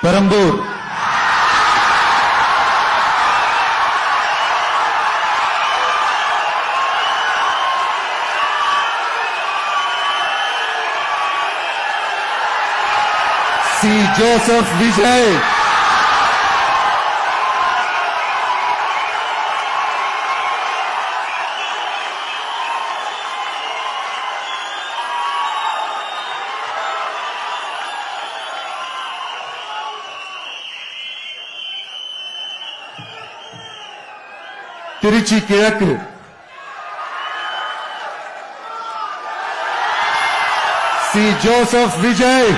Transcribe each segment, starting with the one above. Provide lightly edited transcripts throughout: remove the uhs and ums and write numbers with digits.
Perambur C. Joseph Vijay, Trichy கிழக்கு C. Joseph Vijay,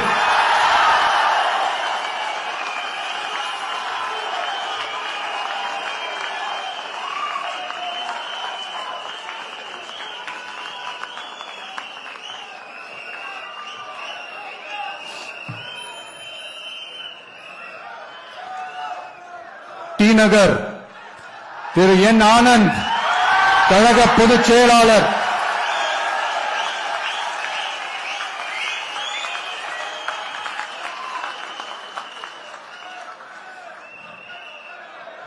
D நகர் திரு என் ஆனந்த், கழக பொதுச் செயலாளர்.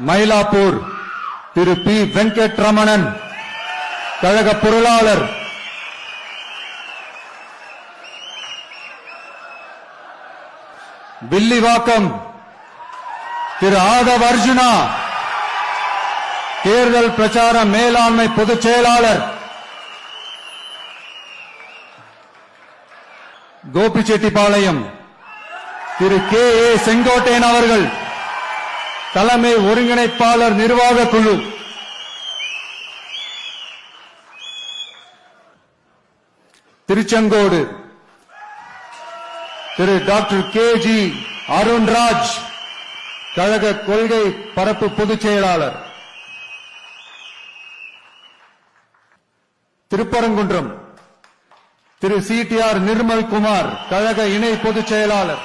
மயிலாப்பூர் திரு பி. வெங்கட்ரமணன், கழக பொருளாளர். வில்லிவாக்கம் திரு ஆதவ் அர்ஜுனா, தேர்தல் பிரச்சார மேலாண்மை பொதுச் செயலாளர். கோபிச்செட்டிப்பாளையம் திரு கே. ஏ. செங்கோட்டையன் அவர்கள், தலைமை ஒருங்கிணைப்பாளர் நிர்வாக குழு. Tiruchengode Thiru doctor K. G. Arunraj, கழக கொள்கை பரப்பு பொதுச் செயலாளர். Thiruparankundram Thiru C. T. R. Nirmal Kumar, கழக இணை பொதுச் செயலாளர்.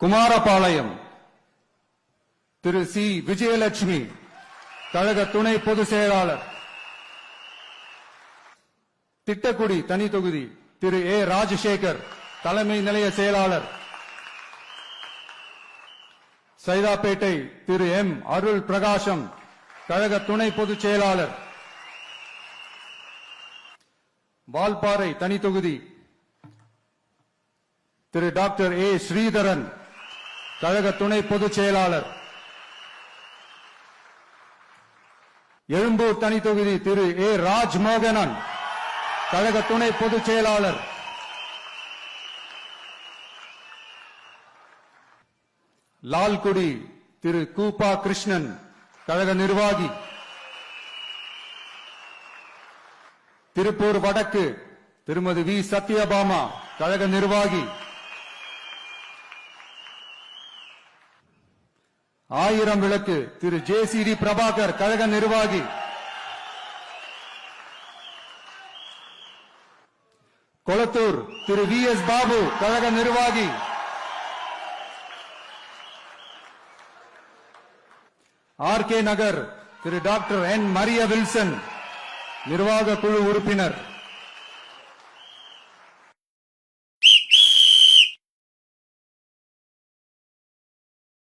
குமாரபாளையம் திரு சி. விஜயலட்சுமி, கழக துணை பொதுச் செயலாளர். திட்டக்குடி தனி தொகுதி திரு ஏ. ராஜசேகர், தலைமை நிலைய செயலாளர். சைதாப்பேட்டை திரு எம். அருள் பிரகாசம், கழக துணை பொதுச் செயலாளர். வால்பாறை தனி தொகுதி திரு டாக்டர் ஏ. ஸ்ரீதரன், கழக துணை பொதுச் செயலாளர். எழும்பூர் தனி தொகுதி திரு ஏ. ராஜ்மோகனன், கழக துணை பொதுச் செயலாளர். லால்குடி திரு கூப்பா கிருஷ்ணன், கழக நிர்வாகி. திருப்பூர் வடக்கு திருமதி வி. சத்யபாமா, கழக நிர்வாகி. ஆயிரம் விளக்கு திரு ஜே. சி. டி. பிரபாகர், கழக நிர்வாகி. கொளத்தூர் திரு வி. எஸ். பாபு, கழக நிர்வாகி. ஆர். கே. நகர் திரு டாக்டர் என். மரிய வில்சன், நிர்வாக குழு உறுப்பினர்.